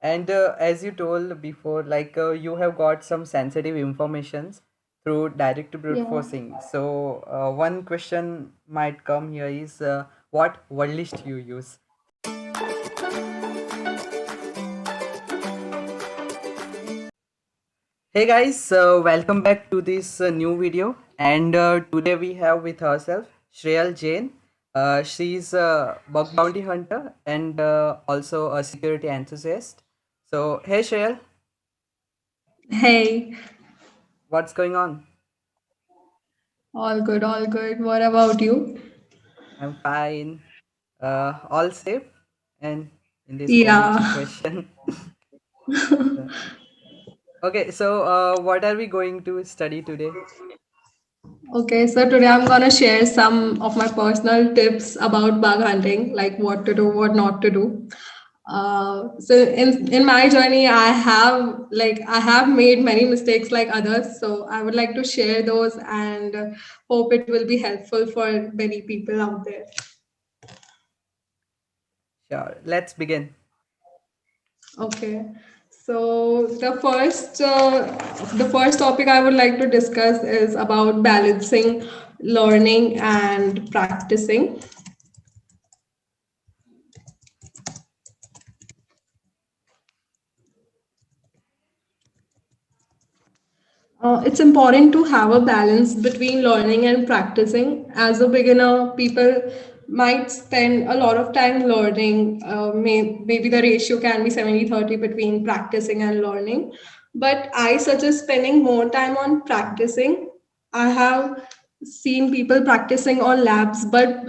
And as you told before, like you have got some sensitive informations through direct brute Yeah. forcing. So one question might come here is what word list you use. Hey guys, welcome back to this new video. And today we have with herself Shreyal Jain. She's a bug bounty hunter and also a security enthusiast. So hey Shreyal, Hey, what's going on? all good, all good. What about you? I'm fine. All safe and in this COVID Yeah. situation. Uh, okay, so what are we going to study today? Okay, so today I'm gonna share some of my personal tips about bug hunting, like what to do, what not to do. So in my journey, I have made many mistakes like others. So I would like to share those and hope it will be helpful for many people out there. Sure, let's begin. Okay. So the first topic I would like to discuss is about balancing learning and practicing. It's important to have a balance between learning and practicing. As a beginner, people might spend a lot of time learning. Maybe the ratio can be 70-30 between practicing and learning. But I suggest spending more time on practicing. I have seen people practicing on labs, but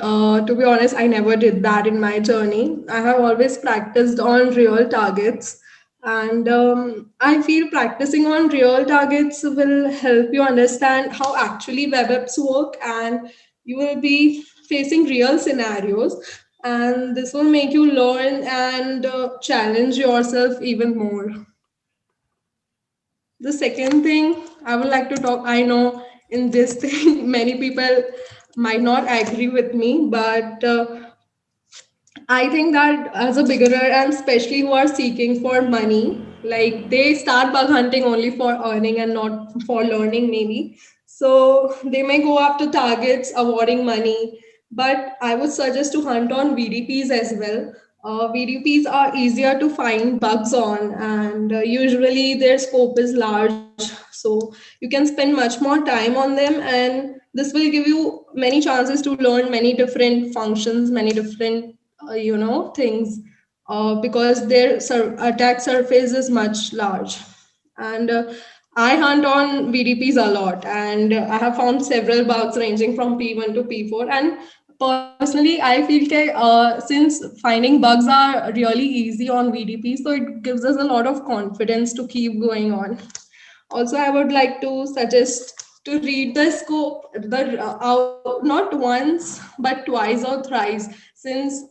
to be honest, I never did that in my journey. I have always practiced on real targets, and I feel practicing on real targets will help you understand how actually web apps work, and you will be facing real scenarios. And this will make you learn and challenge yourself even more. The second thing I would like to talk, I know in this thing, many people might not agree with me, but I think that as a beginner and especially who are seeking for money, like they start bug hunting only for earning and not for learning, maybe. So they may go after targets awarding money, but I would suggest to hunt on VDPs as well. VDPs are easier to find bugs on, and usually their scope is large. So you can spend much more time on them, and this will give you many chances to learn many different functions, many different things, because their attack surface is much large. And I hunt on VDPs a lot, and I have found several bugs ranging from P1 to P4. And personally, I feel since finding bugs are really easy on VDP, so it gives us a lot of confidence to keep going on. Also, I would like to suggest to read the scope, not once but twice or thrice, since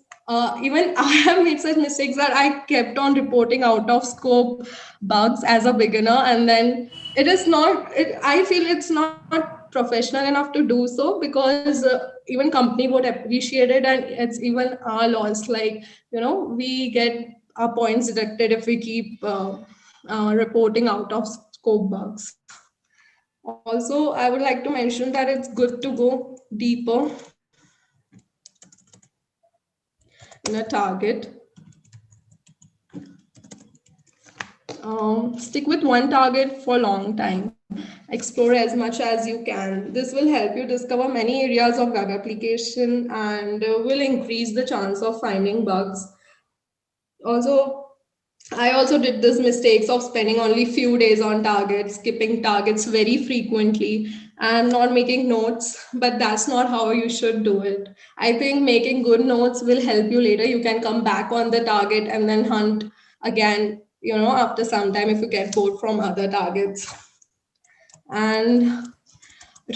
even I have made such mistakes that I kept on reporting out of scope bugs as a beginner, and then it is not. I feel it's not professional enough to do so, because even company would appreciate it, and it's even our loss. Like, we get our points deducted if we keep reporting out of scope bugs. Also, I would like to mention that it's good to go deeper in a target. Stick with one target for a long time. Explore as much as you can. This will help you discover many areas of web application, and will increase the chance of finding bugs. Also, I also did this mistakes of spending only few days on targets, skipping targets very frequently, and not making notes. But that's not how you should do it. I think making good notes will help you later. You can come back on the target and then hunt again, after some time if you get bored from other targets. And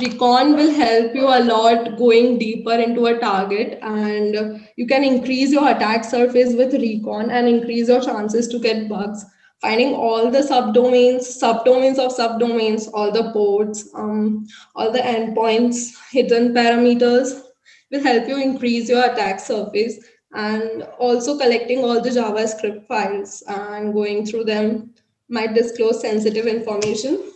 recon will help you a lot going deeper into a target, and you can increase your attack surface with recon and increase your chances to get bugs. Finding all the subdomains of subdomains, all the ports, all the endpoints, hidden parameters will help you increase your attack surface. And also collecting all the JavaScript files and going through them might disclose sensitive information.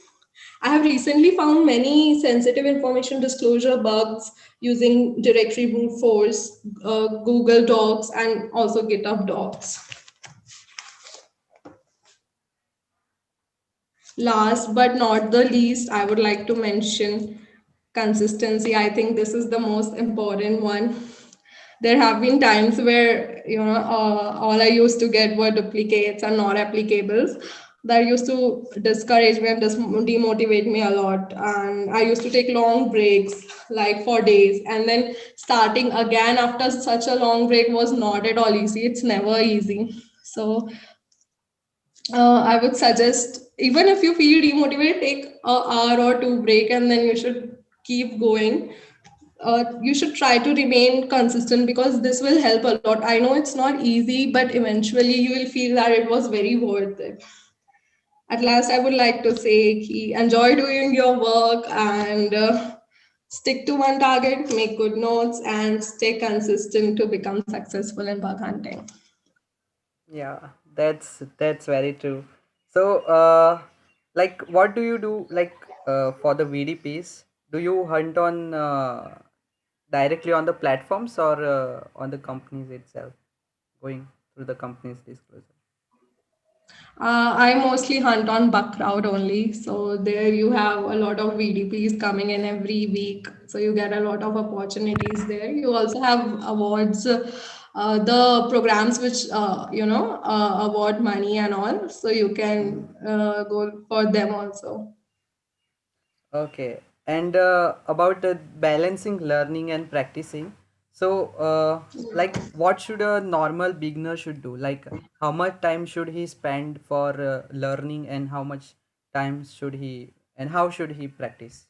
I have recently found many sensitive information disclosure bugs using directory brute force, Google Docs, and also GitHub Docs. Last but not the least, I would like to mention consistency. I think this is the most important one. There have been times where all I used to get were duplicates and not applicables. That used to discourage me and demotivate me a lot. And I used to take long breaks, like for days, and then starting again after such a long break was not at all easy. It's never easy. So I would suggest, even if you feel demotivated, take an hour or two break and then you should keep going. You should try to remain consistent because this will help a lot. I know it's not easy, but eventually you will feel that it was very worth it. At last, I would like to say, enjoy doing your work and stick to one target, make good notes, and stay consistent to become successful in bug hunting. Yeah, that's very true. So, like, what do you do, like, for the VDPs? Do you hunt on directly on the platforms or on the companies itself, going through the company's disclosure? I mostly hunt on Buckcrowd only. So there you have a lot of VDPs coming in every week. So you get a lot of opportunities there. You also have awards, the programs which award money and all. So you Mhm. can go for them also. Okay, and about the balancing learning and practicing. So, like, what should a normal beginner should do? Like, how much time should he spend for learning, and how much time should he, and how should he practice?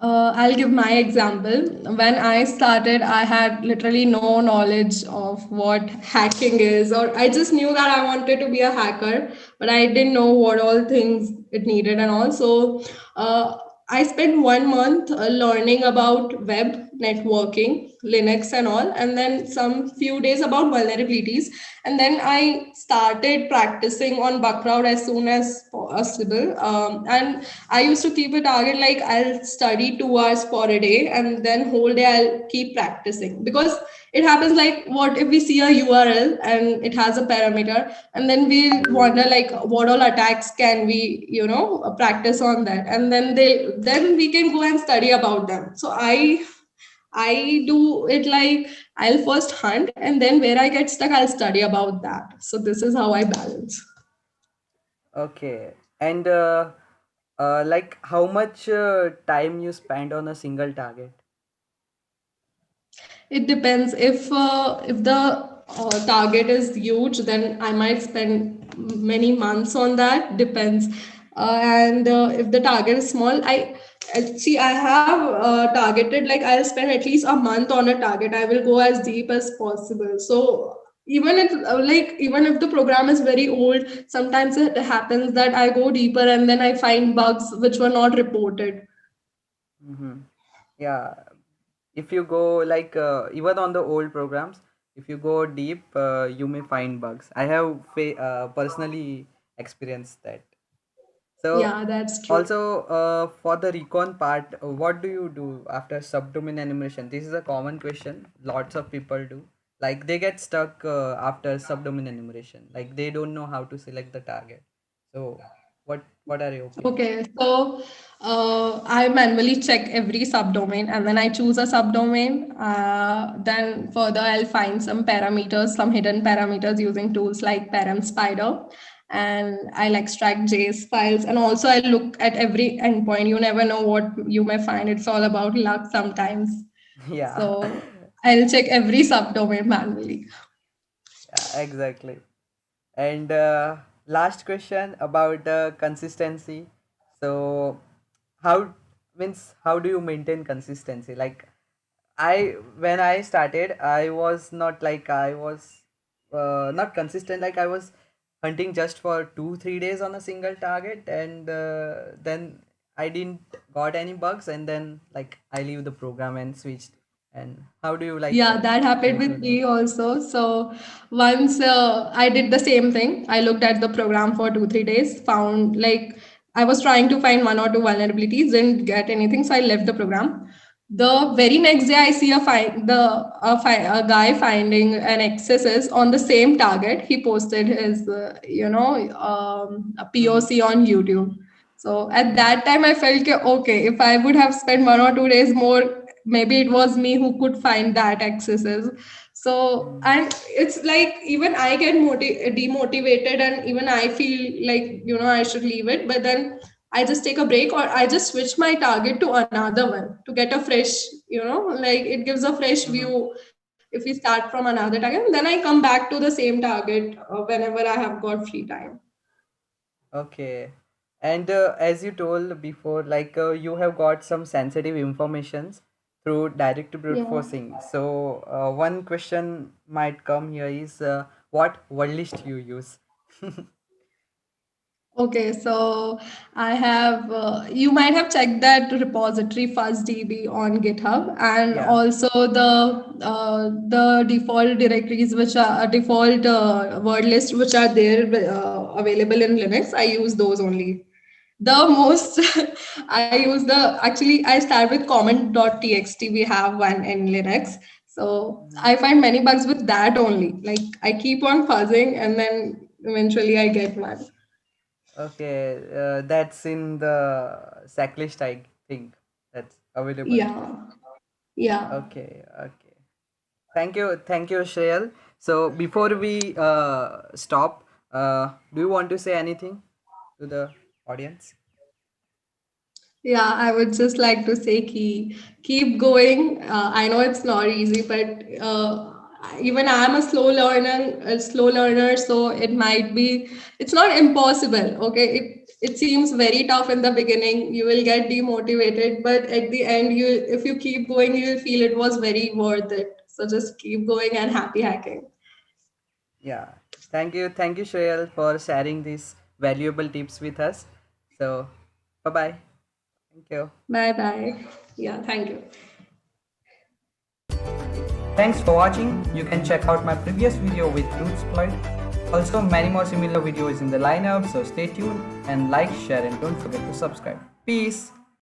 I'll give my example. When I started, I had literally no knowledge of what hacking is, or I just knew that I wanted to be a hacker, but I didn't know what all things it needed. And also, uh, I spent 1 month learning about web networking, Linux, and all, and then some few days about vulnerabilities. And then I started practicing on Buckcrowd as soon as possible. And I used to keep a target like I'll study 2 hours for a day, and then whole day I'll keep practicing, because it happens like, what if we see a URL and it has a parameter, and then we'll wonder like what all attacks can we practice on that, and then we can go and study about them. So I do it like, I'll first hunt, and then where I get stuck I'll study about that. So this is how I balance. Okay, and like, how much time you spend on a single target? It depends. If the target is huge, then I might spend many months on that. Depends. And if the target is small, I see. I have targeted like I'll spend at least a month on a target. I will go as deep as possible. So even if the program is very old, sometimes it happens that I go deeper and then I find bugs which were not reported. Mm-hmm. Yeah, if you go like even on the old programs, if you go deep, you may find bugs. I have personally experienced that. So Yeah, that's true. also for the recon part, what do you do after subdomain enumeration? This is a common question lots of people do. Like, they get stuck after subdomain enumeration, like they don't know how to select the target. So what are your opinions? Okay, so I manually check every subdomain and then I choose a subdomain. Then further, I'll find some parameters, some hidden parameters using tools like Param Spider, and I'll extract JS files. And also, I look at every endpoint. You never know what you may find. It's all about luck sometimes. Yeah. So I'll check every subdomain manually. Yeah, exactly. And last question about consistency. So, how how do you maintain consistency? Like, when I started, I was not like I was not consistent. Like, I was hunting just for 2 3 days on a single target, and then I didn't got any bugs, and then like I leave the program and switched. And how do you like Yeah, that happened with include them? me also. So once I did the same thing. I looked at the program for 2, 3 days, found like I was trying to find one or two vulnerabilities, didn't get anything, so I left the program. The very next day, I see a guy finding an excesses on the same target. He posted his a Mm-hmm. POC on YouTube. So at that time, I felt okay, if I would have spent 1 or 2 days more, maybe it was me who could find that excesses. So, and it's like even I get demotivated, and even I feel like I should leave it, but then I just take a break, or I just switch my target to another one to get a fresh, like it gives a fresh Mm-hmm. view if we start from another target. And then I come back to the same target whenever I have got free time. Okay. And as you told before, like you have got some sensitive informations through direct brute Yeah. forcing. So one question might come here is what word list you use? Okay, so I have, you might have checked that repository FuzzDB on GitHub, and Yeah. also the default directories, which are default word list, which are there available in Linux. I use those only. The most I use I start with comment.txt. We have one in Linux. So Mhm. I find many bugs with that only. Like I keep on fuzzing, and then eventually I get one. Okay, that's in the Sacklist, I think that's available. Yeah. Yeah. Okay, okay. Thank you, Shreyal. So before we stop, do you want to say anything to the audience? Yeah, I would just like to say keep going. I know it's not easy, but even I'm a slow learner, so it's not impossible. Okay, it seems very tough in the beginning. You will get demotivated, but at the end, if you keep going, you'll feel it was very worth it. So just keep going and happy hacking. Yeah. Thank you, Shreyal, for sharing these valuable tips with us. So, bye bye. Thank you. Bye bye. Yeah, thank you. Thanks for watching. You can check out my previous video with Bruceploid. Also, many more similar videos in the lineup, so stay tuned and like, share, and don't forget to subscribe. Peace.